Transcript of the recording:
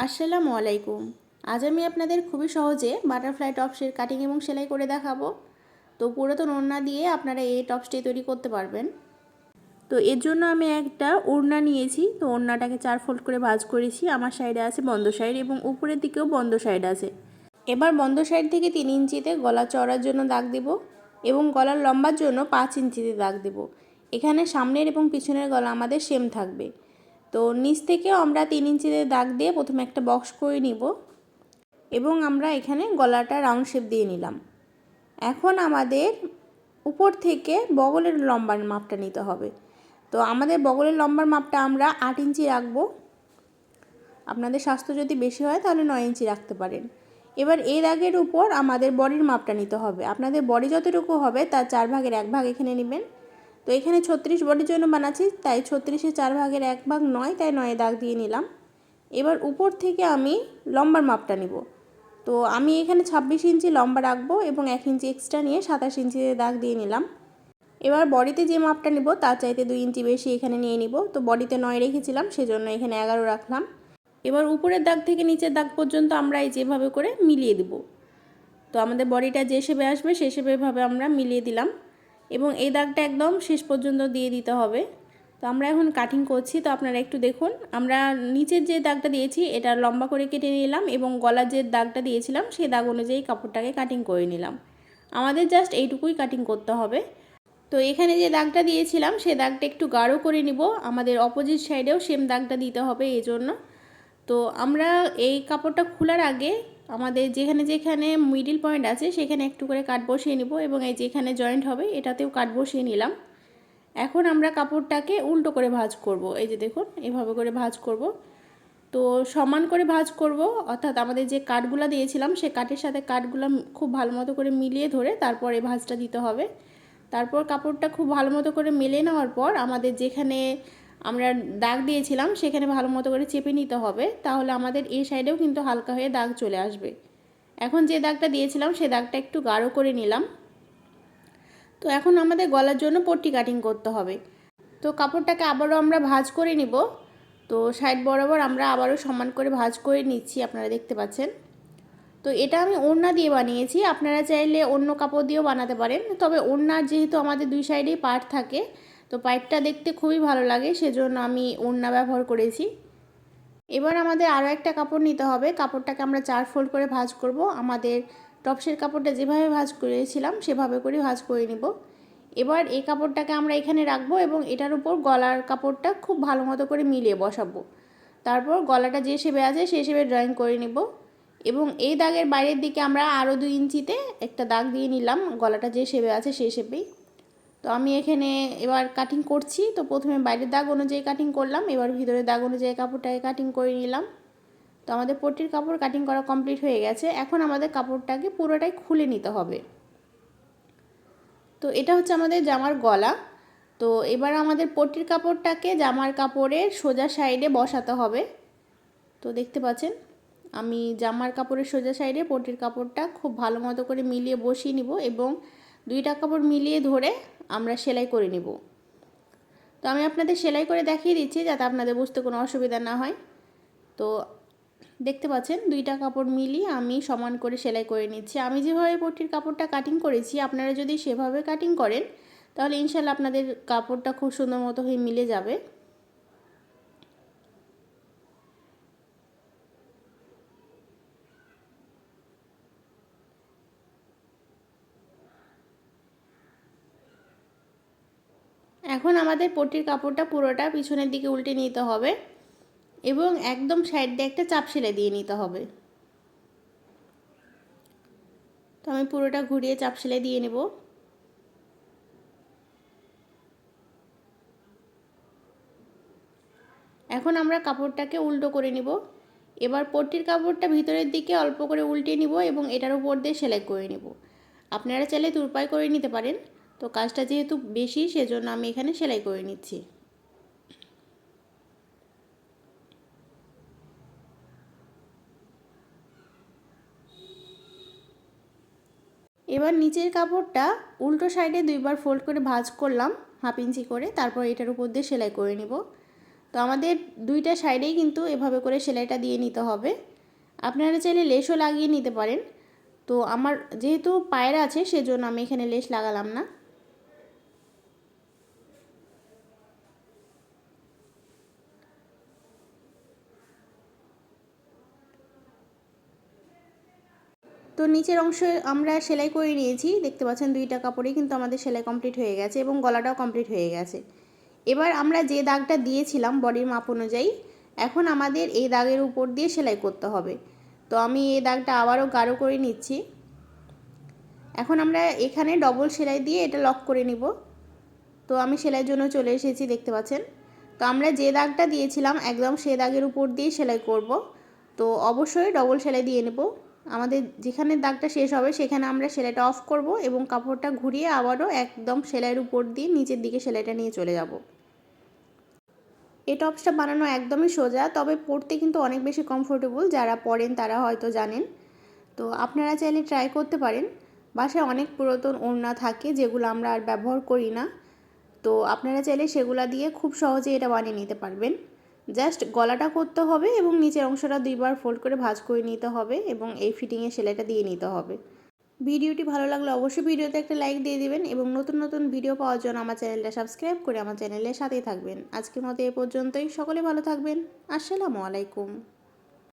আসসালামু আলাইকুম। আজ আমি আপনাদের খুবই সহজে বাটারফ্লাই টপসের কাটিং এবং সেলাই করে দেখাবো। তো পুরাতন ওড়না দিয়ে আপনারা এই টপসটি তৈরি করতে পারবেন। তো এর জন্য আমি একটা ওড়না নিয়েছি। তো ওড়নাটাকে 4 ফোল্ড করে ভাঁজ করেছি। আমার সাইডে আছে বন্ধ সাইড এবং উপরের দিকেও বন্ধ সাইড আছে। এবার বন্ধ সাইড থেকে 3 ইঞ্চিতে গলা চওড়ার জন্য দাগ দেব এবং গলার লম্বার জন্য 5 ইঞ্চিতে দাগ দেব। এখানে সামনের এবং পিছনের গলা আমাদের সেম থাকবে। তো নিচ থেকেও আমরা 3 ইঞ্চিতে দাগ দিয়ে প্রথমে একটা বক্স করে নিব এবং আমরা এখানে গলাটা রাউন্ড শেপ দিয়ে নিলাম। এখন আমাদের উপর থেকে বগলের লম্বার মাপটা নিতে হবে। তো আমাদের বগলের লম্বার মাপটা আমরা 8 ইঞ্চি রাখবো। আপনাদের স্বাস্থ্য যদি বেশি হয় তাহলে 9 ইঞ্চি রাখতে পারেন। এবার এই দাগের উপর আমাদের বডির মাপটা নিতে হবে। আপনাদের বডি যতটুকু হবে তার 4 ভাগের 1 ভাগ এখানে নেবেন। তো এখানে 36 বডির জন্য বানাচ্ছি, তাই 36-এর 4 ভাগের 1 ভাগ 9, তাই 9 দাগ দিয়ে নিলাম। এবার উপর থেকে আমি লম্বার মাপটা নিব। তো আমি এখানে 26 ইঞ্চি লম্বা রাখবো এবং 1 ইঞ্চি এক্সট্রা নিয়ে 27 ইঞ্চিতে দাগ দিয়ে নিলাম। এবার বডিতে যে মাপটা নিব তার চাইতে 2 ইঞ্চি বেশি এখানে নিয়ে নিব। তো বডিতে 9 রেখেছিলাম, সেজন্য এখানে 11 রাখলাম। এবার উপরের দাগ থেকে নিচের দাগ পর্যন্ত আমরা এই যেভাবে করে মিলিয়ে দেব। তো আমাদের বডিটা যে শেপে আসবে সেই শেপে এভাবে আমরা মিলিয়ে দিলাম এবং এই দাগটা একদম শেষ পর্যন্ত দিয়ে দিতে হবে। তো আমরা এখন কাটিং করছি, তো আপনারা একটু দেখুন। আমরা নিচের যে দাগটা দিয়েছি এটা লম্বা করে কেটে নিলাম এবং গলার যে দাগটা দিয়েছিলাম সেই দাগ অনুযায়ী কাপড়টাকে কাটিং করে নিলাম। আমাদের জাস্ট এইটুকুই কাটিং করতে হবে। তো এখানে যে দাগটা দিয়েছিলাম সেই দাগটা একটু গাঢ় করে নিব। আমাদের অপোজিট সাইডেও সেম দাগটা দিতে হবে এই জন্য। তো আমরা এই কাপড়টা খোলার আগে আমাদের যেখানে যেখানে মিডল পয়েন্ট আছে সেখানে একটু করে কাট বসিয়ে নিব এবং এই যেখানে জয়েন্ট হবে এটাতেও কাট বসিয়ে নিলাম। এখন আমরা কাপড়টাকে উল্টো করে ভাঁজ করব। এই যে দেখুন, এভাবে করে ভাঁজ করব। তো সমান করে ভাঁজ করব, অর্থাৎ আমাদের যে কাটগুলো দিয়েছিলাম সেই কাটের সাথে কাটগুলো খুব ভালো মতো করে মিলিয়ে ধরে তারপর এই ভাঁজটা দিতে হবে। তারপর কাপড়টা খুব ভালো মতো করে মেলে নেওয়ার পর আমাদের যেখানে আমরা দাগ দিয়েছিলাম সেখানে ভালো মতো করে চেপে নিতে হবে, তাহলে আমাদের এই সাইডেও কিন্তু হালকা হয়ে দাগ চলে আসবে। এখন যে দাগটা দিয়েছিলাম সেই দাগটা একটু গাঢ় করে নিলাম। তো এখন আমাদের গলার জন্য পট্টি কাটিং করতে হবে। তো কাপড়টাকে আবারও আমরা ভাঁজ করে নিব। তো সাইড বরাবর আমরা আবারও সমান করে ভাঁজ করে নিচ্ছি, আপনারা দেখতে পাচ্ছেন। তো এটা আমি ওড়না দিয়ে বানিয়েছি, আপনারা চাইলে অন্য কাপড় দিয়েও বানাতে পারেন। তবে ওড়নার যেহেতু আমাদের দুই সাইডেই পার্ট থাকে, তো পার্টটা দেখতে খুবই ভালো লাগে, সেজন্য আমি ওড়না ব্যবহার করেছি। এবার আমাদের আরও একটা কাপড় নিতে হবে। কাপড়টাকে আমরা 4 ফোল্ড করে ভাঁজ করব। আমাদের টপসের কাপড়টা যেভাবে ভাঁজ করেছিলাম সেভাবে করে ভাঁজ করে নিব। এবার এই কাপড়টাকে আমরা এখানে রাখবো এবং এটার উপর গলার কাপড়টা খুব ভালো মতো করে মিলিয়ে বসাবো। তারপর গলাটা যে শেপে আছে সেই শেপে ড্রয়িং করে নিব এবং এই দাগের বাইরের দিকে আমরা আরও 2 ইঞ্চিতে একটা দাগ দিয়ে নিলাম, গলাটা যে শেপে আছে সেই শেপেই। তো আমি এখানে এবার কাটিং করছি। তো প্রথমে বাইরের দাগ অনুযায়ী কাটিং করলাম, এবার ভিতরের দাগ অনুযায়ী কাপড়টাকে কাটিং করে নিলাম। তো আমাদের পট্টির কাপড় কাটিং করা কমপ্লিট হয়ে গেছে। এখন আমাদের কাপড়টাকে পুরোটাই খুলে নিতে হবে। তো এটা হচ্ছে আমাদের জামার গলা। তো এবার আমাদের পট্টির কাপড়টাকে জামার কাপড়ের সোজা সাইডে বসাতে হবে। তো দেখতে পাচ্ছেন আমি জামার কাপড়ের সোজা সাইডে পট্টির কাপড়টা খুব ভালো মতো করে মিলিয়ে বসিয়ে নিব এবং 2টা কাপড় মিলিয়ে ধরে আমরা সেলাই করে নিব। তো আমি আপনাদের সেলাই করে দেখিয়ে দিচ্ছি যাতে আপনাদের বুঝতে কোনো অসুবিধা না হয়। তো দেখতে পাচ্ছেন 2টা কাপড় মিলিয়ে আমি সমান করে সেলাই করে নিচ্ছি। আমি যেভাবে পট্টির কাপড়টা কাটিং করেছি আপনারা যদি সেভাবে কাটিং করেন তাহলে ইনশাআল্লাহ আপনাদের কাপড়টা খুব সুন্দর মতো হয়ে মিলে যাবে। এখন আমাদের পট্টির কাপড়টা পুরোটা পিছনের দিকে উল্টে নিতে হবে এবং একদম সাইড দিয়ে একটা চাপ সেলাই দিয়ে নিতে হবে। তো আমি পুরোটা ঘুরিয়ে চাপ সেলাই দিয়ে নেব। এখন আমরা কাপড়টাকে উল্টো করে নিব। এবার পট্টির কাপড়টা ভিতরের দিকে অল্প করে উল্টে নিব এবং এটার উপর দিয়ে সেলাই করে নেব। আপনারা চাইলে তুরপাই করে নিতে পারেন। তো কাজটা যেহেতু বেশি সেজন্য আমি এখানে সেলাই করে নিচ্ছি। এবার নিচের কাপড়টা উল্টো সাইডে 2বার ফোল্ড করে ভাঁজ করলাম 1/2 ইঞ্চি করে, তারপর এটার উপর দিয়ে সেলাই করে নিব। তো আমাদের দুইটা সাইডেই কিন্তু এভাবে করে সেলাইটা দিয়ে নিতে হবে। আপনারা চাইলে লেসও লাগিয়ে নিতে পারেন। তো আমার যেহেতু পায়ের আছে সেজন্য আমি এখানে লেস লাগালাম না। তো নিচের অংশে আমরা সেলাই করে নিয়েছি, দেখতে পাচ্ছেন দুইটা কাপড়েই কিন্তু আমাদের সেলাই কমপ্লিট হয়ে গেছে এবং গলাটাও কমপ্লিট হয়ে গেছে। এবার আমরা যে দাগটা দিয়েছিলাম বডির মাপ অনুযায়ী, এখন আমাদের এই দাগের উপর দিয়ে সেলাই করতে হবে। তো আমি এই দাগটা আবারও গাঢ় করে নিচ্ছি। এখন আমরা এখানে ডবল সেলাই দিয়ে এটা লক করে নিব। তো আমি সেলাইয়ের জন্য চলে এসেছি, দেখতে পাচ্ছেন। তো আমরা যে দাগটা দিয়েছিলাম একদম সেই দাগের উপর দিয়ে সেলাই করব। তো অবশ্যই ডবল সেলাই দিয়ে নেব। আমাদের যেখানে দাগটা শেষ হবে সেখানে আমরা সেলাইটা অফ করব এবং কাপড়টা ঘুরিয়ে আবারও একদম সেলাইয়ের উপর দিয়ে নিচের দিকে সেলাইটা নিয়ে চলে যাব। এই টপসটা বানানো একদমই সোজা, তবে পরতে কিন্তু অনেক বেশি কমফোর্টেবল। যারা পরেন তারা হয়তো জানেন। তো আপনারা চাইলে ট্রাই করতে পারেন। বাসায় অনেক পুরাতন ওড়না থাকে যেগুলো আমরা আর ব্যবহার করি না। তো আপনারা চাইলে সেগুলা দিয়ে খুব সহজে এটা বানিয়ে নিতে পারবেন। জাস্ট গলাটা করতে হবে এবং নিচের অংশটা দুইবার ফোল্ড করে ভাঁজ করে নিতে হবে এবং এই ফিটিংয়ে সেলাইটা দিয়ে নিতে হবে। ভিডিওটি ভালো লাগলে অবশ্যই ভিডিওতে একটা লাইক দিয়ে দিবেন এবং নতুন নতুন ভিডিও পাওয়ার জন্য আমার চ্যানেলটা সাবস্ক্রাইব করে আমার চ্যানেলের সাথেই থাকবেন। আজকের মতো এ পর্যন্তই। সকলে ভালো থাকবেন। আসসালামু আলাইকুম।